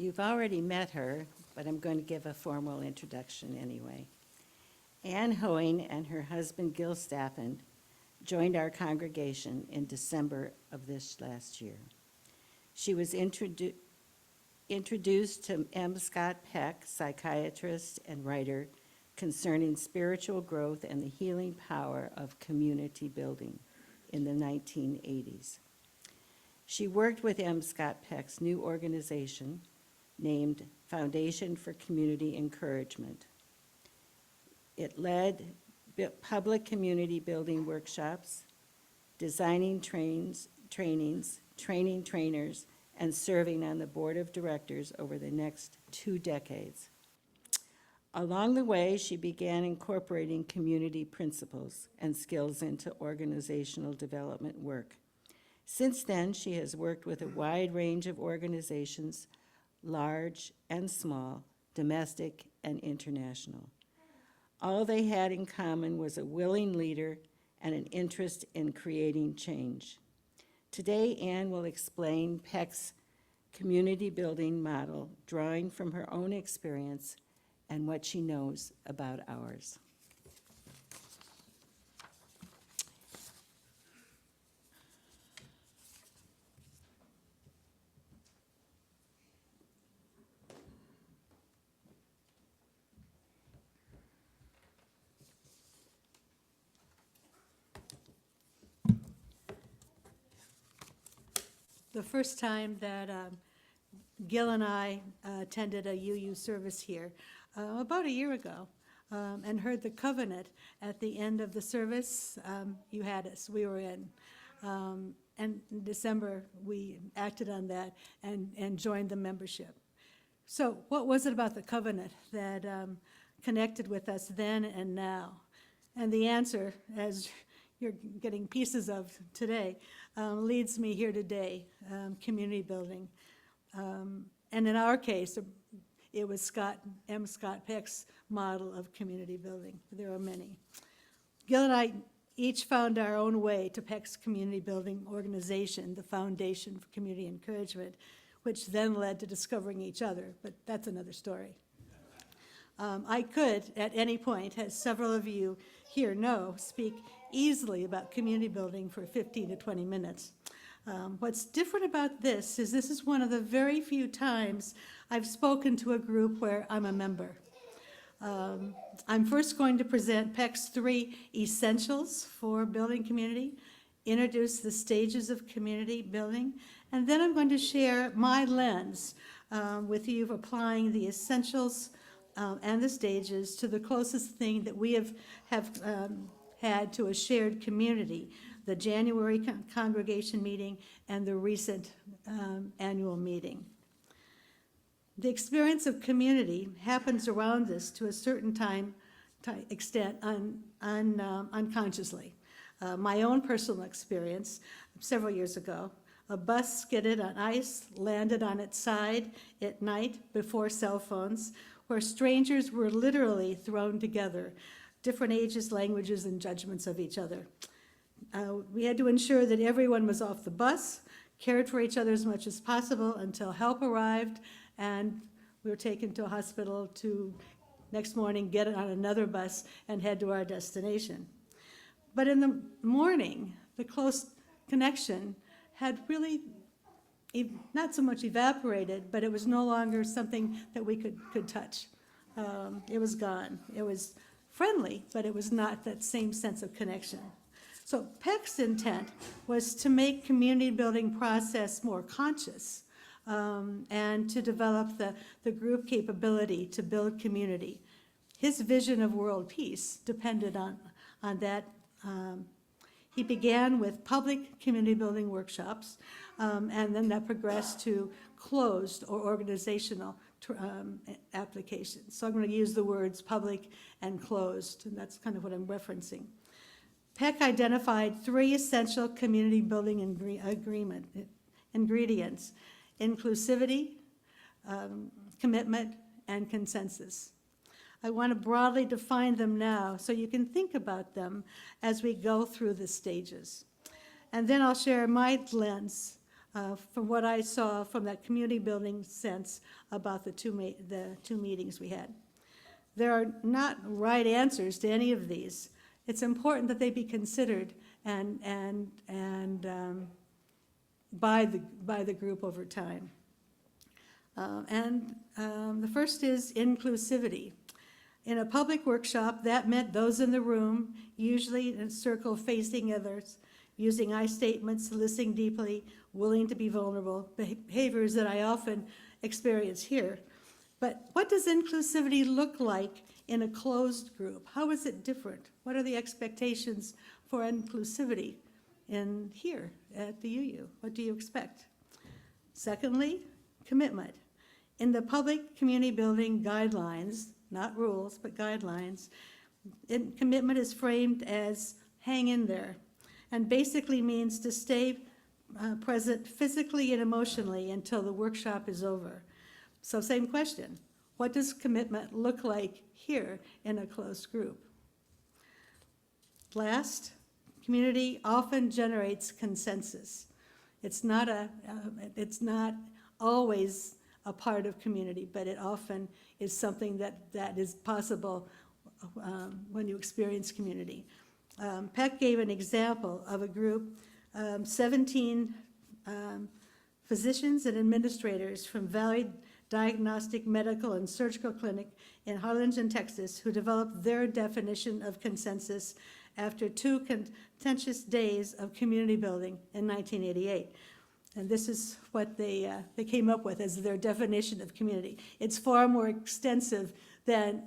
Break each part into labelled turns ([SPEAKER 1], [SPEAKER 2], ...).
[SPEAKER 1] You've already met her, but I'm going to give a formal introduction anyway. Ann Hoewing and her husband Gil Staffen joined our congregation in December of this last year. She was introduced to M. Scott Peck, psychiatrist and writer, concerning spiritual growth and the healing power of community building in the 1980s. She worked with M. Scott Peck's new organization named Foundation for Community Encouragement. It led public community building workshops, designing trainings, training trainers, and serving on the board of directors over the next 2 decades. Along the way, she began incorporating community principles and skills into organizational development work. Since then, she has worked with a wide range of organizations, large and small, domestic and international. All they had in common was a willing leader and an interest in creating change. Today, Ann will explain Peck's community building model, drawing from her own experience and what she knows about ours.
[SPEAKER 2] The first time that Gil and I attended a UU service here, about a year ago, and heard the covenant at the end of the service. You had us, we were in. And in December, we acted on that and joined the membership. So what was it about the covenant that connected with us then and now? And the answer, as you're getting pieces of today, leads me here today, community building. And in our case, it was M. Scott Peck's model of community building. There are many. Gil and I each found our own way to Peck's community building organization, the Foundation for Community Encouragement, which then led to discovering each other, but that's another story. I could, at any point, as several of you here know, speak easily about community building for 15 to 20 minutes. What's different about this is one of the very few times I've spoken to a group where I'm a member. I'm first going to present Peck's 3 essentials for building community, introduce the stages of community building, and then I'm going to share my lens with you of applying the essentials and the stages to the closest thing that we have had to a shared community, the January congregation meeting and the recent annual meeting. The experience of community happens around us to a certain extent unconsciously. My own personal experience, several years ago, a bus skidded on ice, landed on its side at night before cell phones, where strangers were literally thrown together, different ages, languages, and judgments of each other. We had to ensure that everyone was off the bus, cared for each other as much as possible until help arrived, and we were taken to a hospital to next morning get on another bus and head to our destination. But in the morning, the close connection had really not so much evaporated, but it was no longer something that we could touch. It was gone. It was friendly, but it was not that same sense of connection. So Peck's intent was to make community building process more conscious and to develop the group capability to build community. His vision of world peace depended on that. He began with public community building workshops, and then that progressed to closed or organizational applications. So I'm going to use the words public and closed, and that's kind of what I'm referencing. Peck identified 3 essential community building ingredients: inclusivity, commitment, and consensus. I want to broadly define them now so you can think about them as we go through the stages. And then I'll share my lens from what I saw from that community building sense about the two meetings we had. There are not right answers to any of these. It's important that they be considered and by the group over time. The first is inclusivity. In a public workshop, that meant those in the room, usually in a circle facing others, using I statements, listening deeply, willing to be vulnerable, behaviors that I often experience here. But what does inclusivity look like in a closed group? How is it different? What are the expectations for inclusivity in here at the UU? What do you expect? Secondly, commitment. In the public community building guidelines, not rules, but guidelines, commitment is framed as hang in there, and basically means to stay present physically and emotionally until the workshop is over. So same question, what does commitment look like here in a closed group? Last, community often generates consensus. It's not always a part of community, but it often is something that is possible when you experience community. Peck gave an example of a group, 17 physicians and administrators from Valley Diagnostic Medical and Surgical Clinic in Harlingen, Texas, who developed their definition of consensus after 2 contentious days of community building in 1988. And this is what they came up with as their definition of community. It's far more extensive than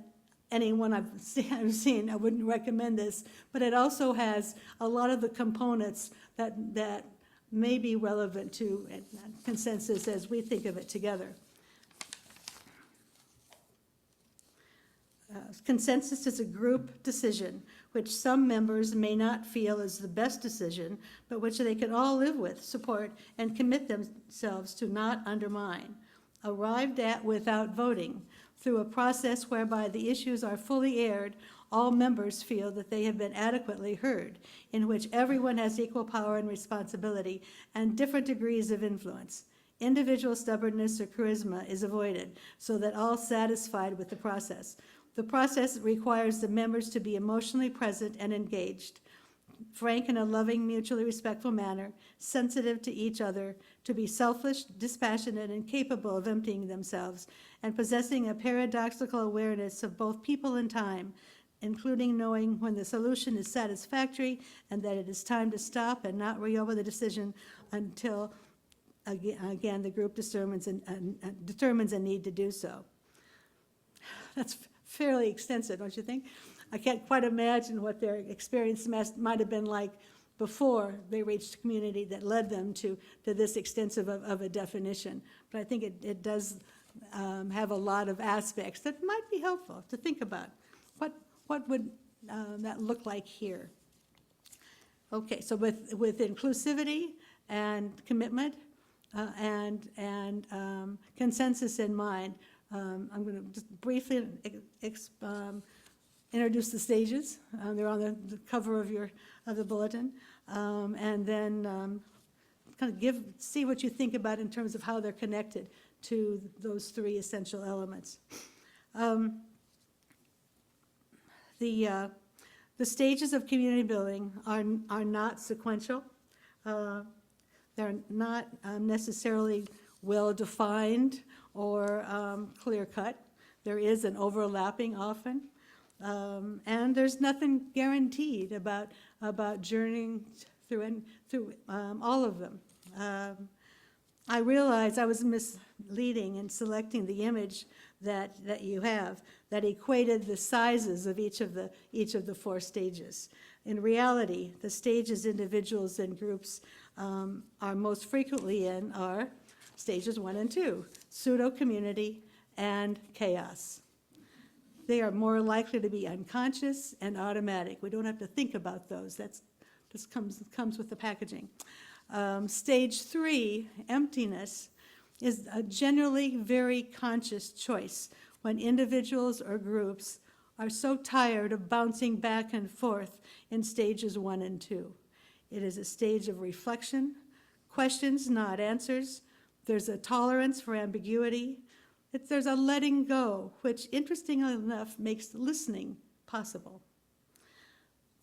[SPEAKER 2] anyone I've seen. I wouldn't recommend this, but it also has a lot of the components that may be relevant to consensus as we think of it together. Consensus is a group decision which some members may not feel is the best decision, but which they can all live with, support, and commit themselves to not undermine. Arrived at without voting, through a process whereby the issues are fully aired, all members feel that they have been adequately heard, in which everyone has equal power and responsibility and different degrees of influence. Individual stubbornness or charisma is avoided, so that all satisfied with the process. The process requires the members to be emotionally present and engaged, frank in a loving, mutually respectful manner, sensitive to each other, to be selfish, dispassionate, and capable of emptying themselves, and possessing a paradoxical awareness of both people and time, including knowing when the solution is satisfactory and that it is time to stop and not reopen the decision until, again, the group determines a need to do so. That's fairly extensive, don't you think? I can't quite imagine what their experience might have been like before they reached a community that led them to this extensive of a definition. But I think it does have a lot of aspects that might be helpful to think about. What would that look like here? Okay, so with inclusivity and commitment and consensus in mind, I'm going to just briefly introduce the stages. They're on the cover of the bulletin, and then kind of see what you think about in terms of how they're connected to those 3 essential elements. The stages of community building are not sequential. They're not necessarily well-defined or clear-cut. There is an overlapping often, and there's nothing guaranteed about journeying through all of them. I realized I was misleading in selecting the image that you have that equated the sizes of each of the 4 stages. In reality, the stages individuals and groups are most frequently in are stages 1 and 2, pseudo-community and chaos. They are more likely to be unconscious and automatic. We don't have to think about those. This comes with the packaging. Stage 3, emptiness, is a generally very conscious choice when individuals or groups are so tired of bouncing back and forth in stages 1 and 2. It is a stage of reflection, questions, not answers. There's a tolerance for ambiguity. There's a letting go, which, interestingly enough, makes listening possible.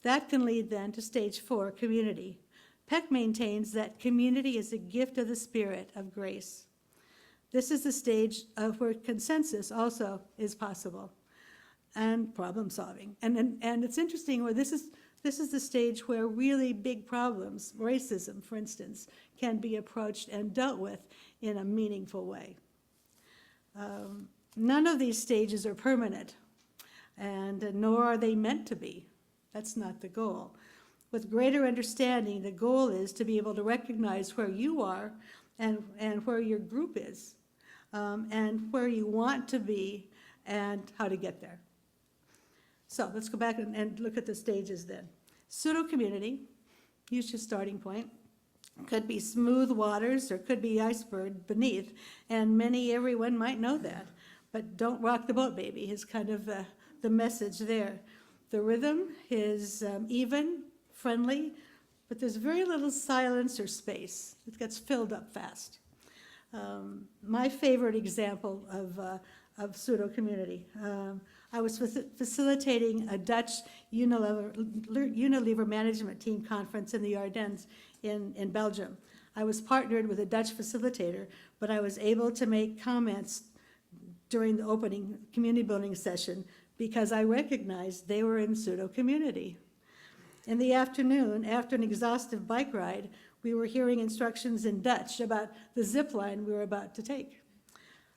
[SPEAKER 2] That can lead then to stage 4, community. Peck maintains that community is a gift of the Spirit of grace. This is the stage of where consensus also is possible, and problem solving. And it's interesting where this is the stage where really big problems, racism, for instance, can be approached and dealt with in a meaningful way. None of these stages are permanent, and nor are they meant to be. That's not the goal. With greater understanding, the goal is to be able to recognize where you are and where your group is, and where you want to be and how to get there. So let's go back and look at the stages then. Pseudo-community, use your starting point. Could be smooth waters or could be iceberg beneath, and everyone might know that. But don't rock the boat, baby, is kind of the message there. The rhythm is even, friendly, but there's very little silence or space. It gets filled up fast. My favorite example of pseudo-community, I was facilitating a Dutch Unilever management team conference in the Ardennes in Belgium. I was partnered with a Dutch facilitator, but I was able to make comments during the opening community building session because I recognized they were in pseudo-community. In the afternoon, after an exhaustive bike ride, we were hearing instructions in Dutch about the zip line we were about to take.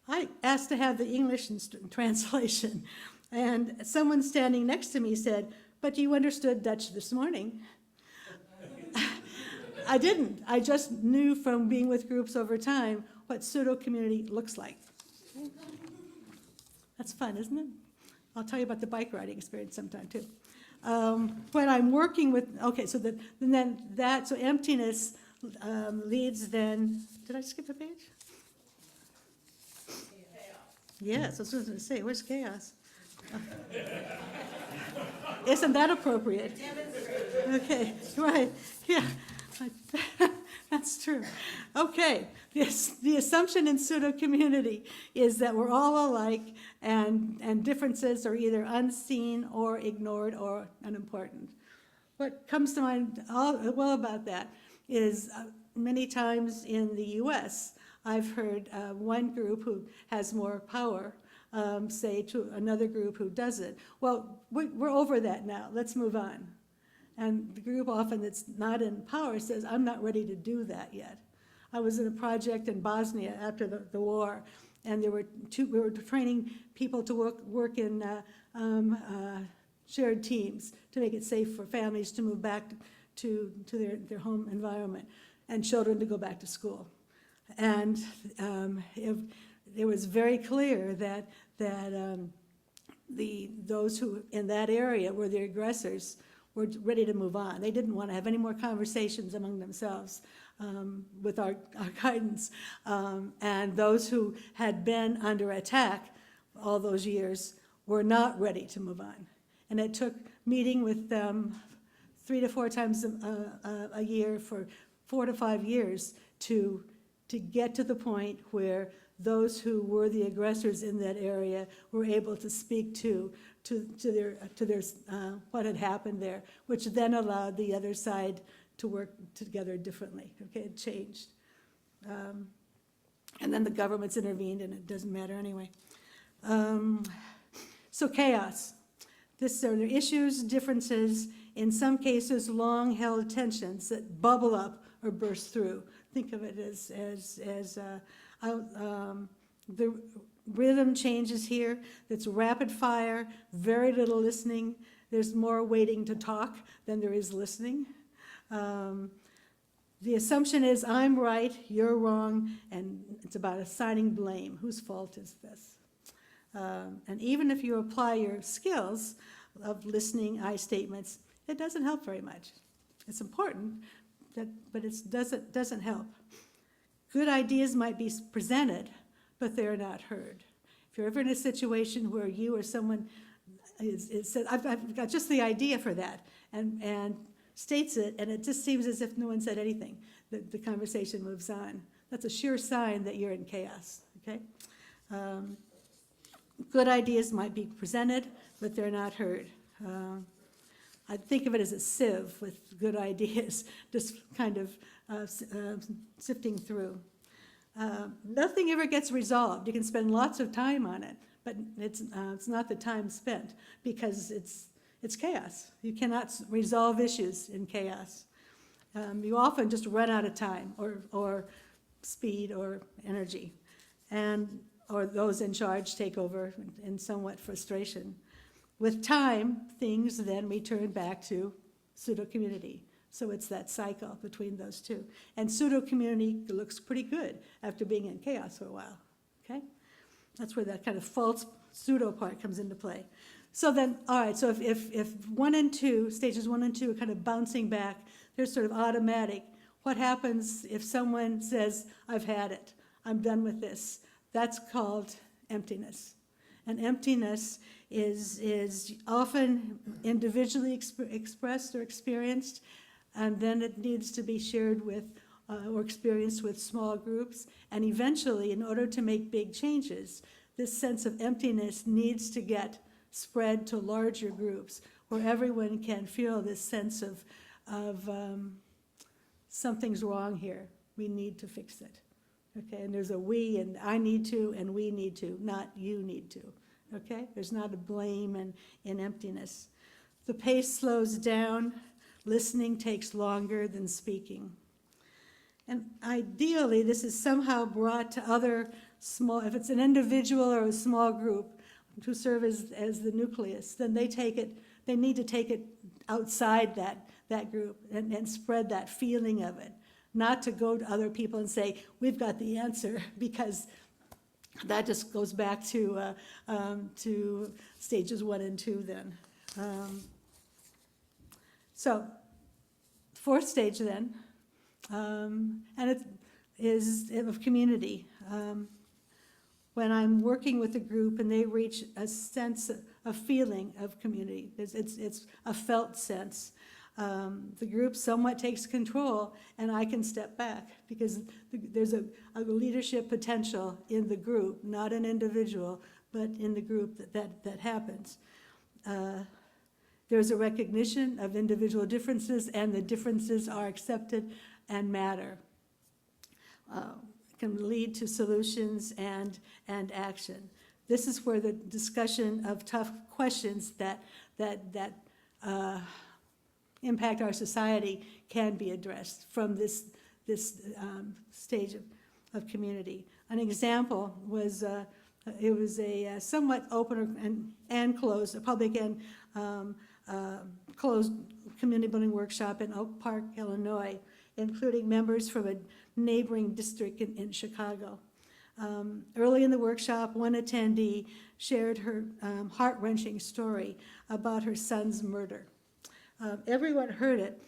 [SPEAKER 2] I asked to have the English translation, and someone standing next to me said, "But you understood Dutch this morning." I didn't. I just knew from being with groups over time what pseudo-community looks like. That's fun, isn't it? I'll tell you about the bike riding experience sometime too. When I'm working with, okay, so so emptiness leads then, did I skip a page? Yes, I was going to say, where's chaos? Isn't that appropriate? Okay, right, yeah. That's true. Okay, the assumption in pseudo-community is that we're all alike and differences are either unseen or ignored or unimportant. What comes to mind about that is many times in the US, I've heard one group who has more power say to another group who doesn't, well, we're over that now, let's move on. And the group often that's not in power says, I'm not ready to do that yet. I was in a project in Bosnia after the war, and we were training people to work in shared teams to make it safe for families to move back to their home environment and children to go back to school. And it was very clear that those who in that area were the aggressors were ready to move on. They didn't want to have any more conversations among themselves with our guidance. And those who had been under attack all those years were not ready to move on. And it took meeting with them 3 to 4 times a year for 4 to 5 years to get to the point where those who were the aggressors in that area were able to speak to their what had happened there, which then allowed the other side to work together differently. Okay, it changed. And then the governments intervened, and it doesn't matter anyway. So chaos. There are issues, differences, in some cases long-held tensions that bubble up or burst through. Think of it as the rhythm changes here. It's rapid fire, very little listening. There's more waiting to talk than there is listening. The assumption is I'm right, you're wrong, and it's about assigning blame. Whose fault is this? And even if you apply your skills of listening, I statements, it doesn't help very much. It's important, but it doesn't help. Good ideas might be presented, but they're not heard. If you're ever in a situation where you or someone said, I've got just the idea for that, and states it, and it just seems as if no one said anything. The conversation moves on. That's a sure sign that you're in chaos, okay? Good ideas might be presented, but they're not heard. I think of it as a sieve with good ideas, just kind of sifting through. Nothing ever gets resolved. You can spend lots of time on it, but it's not the time spent because it's chaos. You cannot resolve issues in chaos. You often just run out of time or speed or energy, or those in charge take over in somewhat frustration. With time, things then return back to pseudo-community. So it's that cycle between those two. And pseudo-community looks pretty good after being in chaos for a while, okay? That's where that kind of false pseudo part comes into play. So then, all right, so if 1 and 2, stages 1 and 2 are kind of bouncing back, they're sort of automatic. What happens if someone says, I've had it, I'm done with this? That's called emptiness. And emptiness is often individually expressed or experienced, and then it needs to be shared with or experienced with small groups. And eventually, in order to make big changes, this sense of emptiness needs to get spread to larger groups where everyone can feel this sense of something's wrong here. We need to fix it. Okay, and there's a we, and I need to, and we need to, not you need to. Okay, there's not a blame in emptiness. The pace slows down. Listening takes longer than speaking. And ideally, this is somehow brought to other small, if it's an individual or a small group who serve as the nucleus, then they need to take it outside that group and spread that feeling of it. Not to go to other people and say, we've got the answer, because that just goes back to stages 1 and 2 then. So, 4th stage then, and it is of community. When I'm working with a group and they reach a sense, a feeling of community, it's a felt sense. The group somewhat takes control, and I can step back because there's a leadership potential in the group, not an individual, but in the group that happens. There's a recognition of individual differences, and the differences are accepted and matter. Can lead to solutions and action. This is where the discussion of tough questions that impact our society can be addressed from this stage of community. An example was it was a somewhat open and closed, a public and closed community building workshop in Oak Park, Illinois, including members from a neighboring district in Chicago. Early in the workshop, one attendee shared her heart-wrenching story about her son's murder. Everyone heard it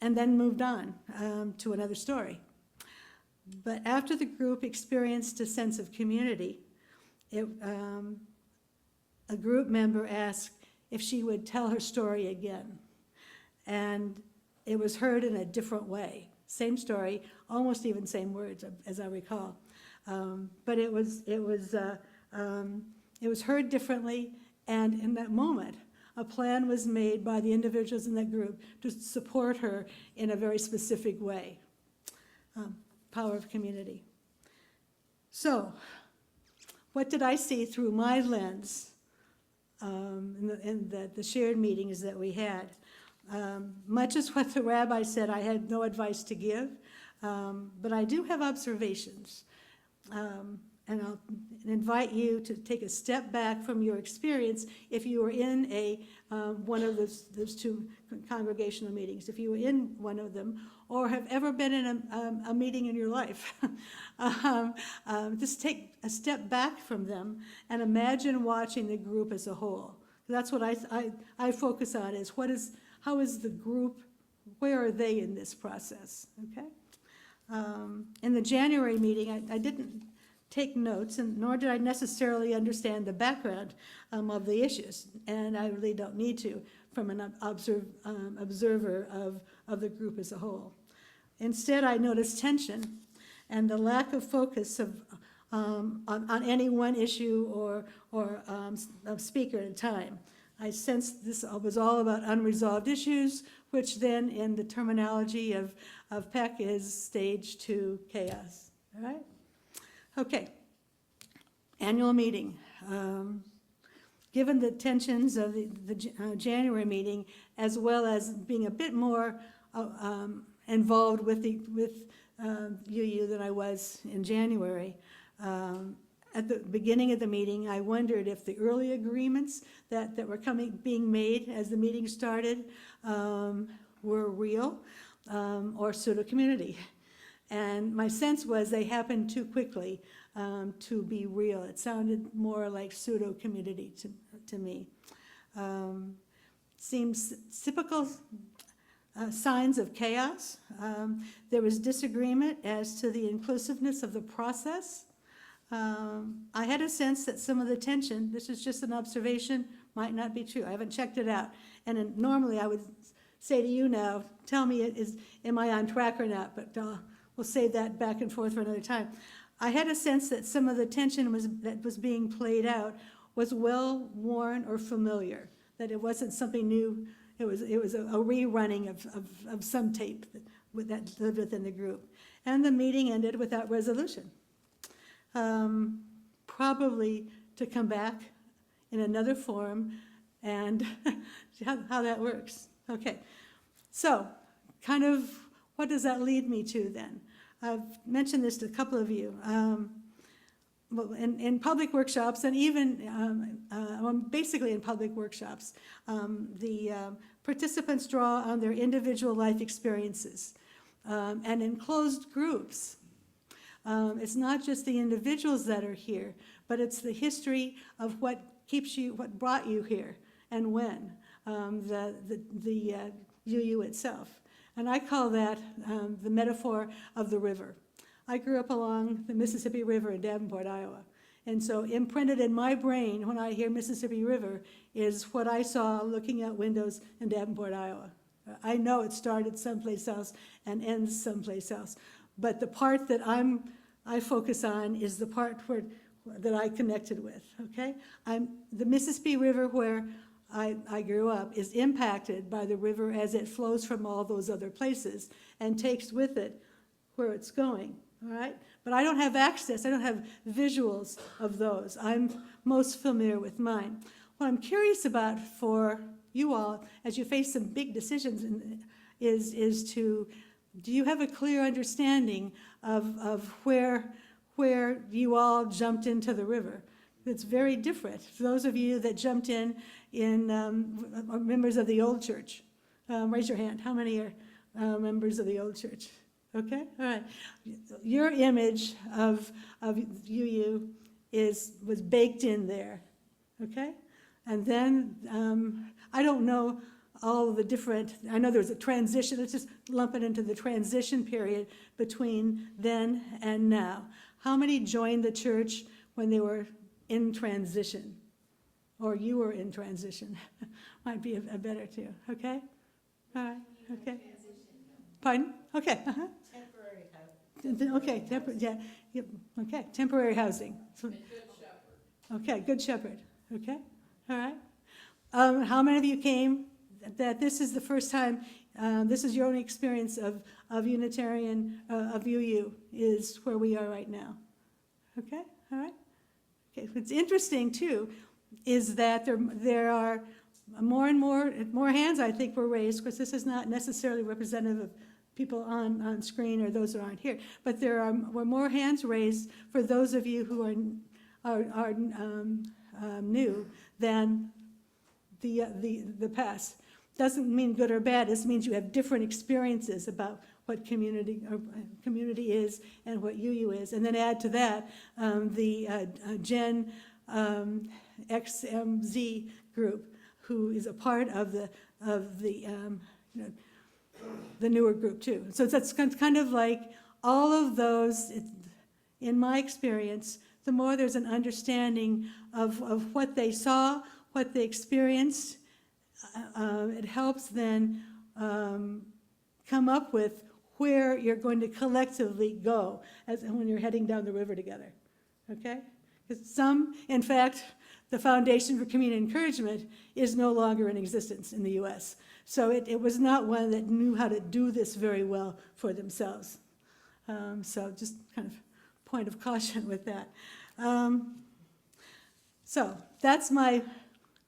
[SPEAKER 2] and then moved on to another story. But after the group experienced a sense of community, a group member asked if she would tell her story again. And it was heard in a different way. Same story, almost even same words, as I recall. But it was heard differently, and in that moment, a plan was made by the individuals in that group to support her in a very specific way. Power of community. So, what did I see through my lens in the shared meetings that we had? Much as what the rabbi said, I had no advice to give, but I do have observations. And I'll invite you to take a step back from your experience if you were in one of those two congregational meetings, if you were in one of them, or have ever been in a meeting in your life. Just take a step back from them and imagine watching the group as a whole. That's what I focus on, is how is the group, where are they in this process, okay? In the January meeting, I didn't take notes, and nor did I necessarily understand the background of the issues, and I really don't need to from an observer of the group as a whole. Instead, I noticed tension and the lack of focus on any one issue or a speaker at a time. I sensed this was all about unresolved issues, which then, in the terminology of Peck, is stage 2 chaos. All right? Okay. Annual meeting. Given the tensions of the January meeting, as well as being a bit more involved with UU than I was in January, at the beginning of the meeting, I wondered if the early agreements that were being made as the meeting started were real or pseudo-community. And my sense was they happened too quickly to be real. It sounded more like pseudo-community to me. Seems typical signs of chaos. There was disagreement as to the inclusiveness of the process. I had a sense that some of the tension, this is just an observation, might not be true. I haven't checked it out. And normally I would say to you now, tell me, am I on track or not? But we'll save that back and forth for another time. I had a sense that some of the tension that was being played out was well worn or familiar, that it wasn't something new. It was a rerunning of some tape that lived within the group. And the meeting ended without resolution. Probably to come back in another form and how that works. Okay, so kind of what does that lead me to then? I've mentioned this to a couple of you. Well, in public workshops, and even basically in public workshops, the participants draw on their individual life experiences. And in closed groups, it's not just the individuals that are here, but it's the history of what brought you here, and when, the UU itself. And I call that the metaphor of the river. I grew up along the Mississippi River in Davenport, Iowa. And so imprinted in my brain when I hear Mississippi River is what I saw looking out windows in Davenport, Iowa. I know it started someplace else and ends someplace else. But the part that I focus on is the part that I connected with, okay? The Mississippi River where I grew up is impacted by the river as it flows from all those other places and takes with it where it's going, all right? But I don't have access, I don't have visuals of those. I'm most familiar with mine. What I'm curious about for you all, as you face some big decisions, is do you have a clear understanding of where you all jumped into the river? It's very different. For those of you that jumped in are members of the old church, raise your hand. How many are members of the old church? Okay, all right. Your image of UU was baked in there, okay? And then I don't know all of the different, I know there's a transition, let's just lump it into the transition period between then and now. How many joined the church when they were in transition? Or you were in transition? Might be a better too, okay? All right, okay. Pardon? Okay, uh-huh.
[SPEAKER 3] Temporary housing.
[SPEAKER 2] Okay, yep, okay, temporary housing.
[SPEAKER 3] And Good Shepherd.
[SPEAKER 2] Okay, Good Shepherd, okay, all right. How many of you came that this is the first time, this is your own experience of Unitarian, of UU, is where we are right now? Okay, all right. Okay, what's interesting too is that there are more and more hands, I think, were raised, because this is not necessarily representative of people on screen or those who aren't here, but were more hands raised for those of you who are new than the past. Doesn't mean good or bad. It means you have different experiences about what community is and what UU is, and then add to that the Gen XMZ group, who is a part of the newer group too. So that's kind of like all of those. in my experience, the more there's an understanding of what they saw, what they experienced. It helps then come up with where you're going to collectively go when you're heading down the river together, okay? Because in fact, the Foundation for Community Encouragement is no longer in existence in the US. So it was not one that knew how to do this very well for themselves. So just kind of point of caution with that. So that's my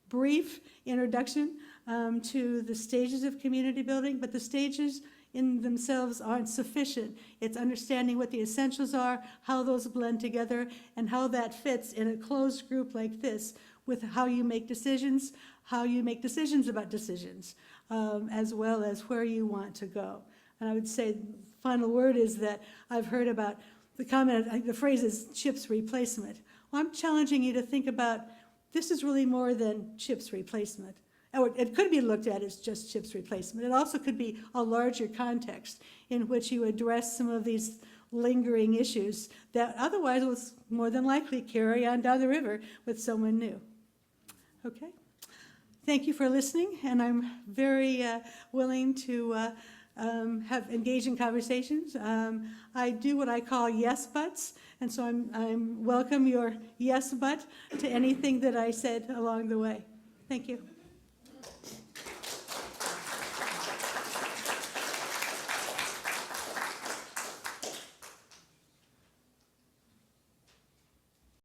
[SPEAKER 2] brief introduction to the stages of community building, but the stages in themselves aren't sufficient. It's understanding what the essentials are, how those blend together, and how that fits in a closed group like this with how you make decisions about decisions, as well as where you want to go. And I would say the final word is that I've heard about the comment, the phrase is CHIPS replacement. Well, I'm challenging you to think about this is really more than CHIPS replacement. It could be looked at as just CHIPS replacement. It also could be a larger context in which you address some of these lingering issues that otherwise will more than likely carry on down the river with someone new. Okay? Thank you for listening, and I'm very willing to have engaging conversations. I do what I call yes buts, and so I'm welcome your yes but to anything that I said along the way. Thank you.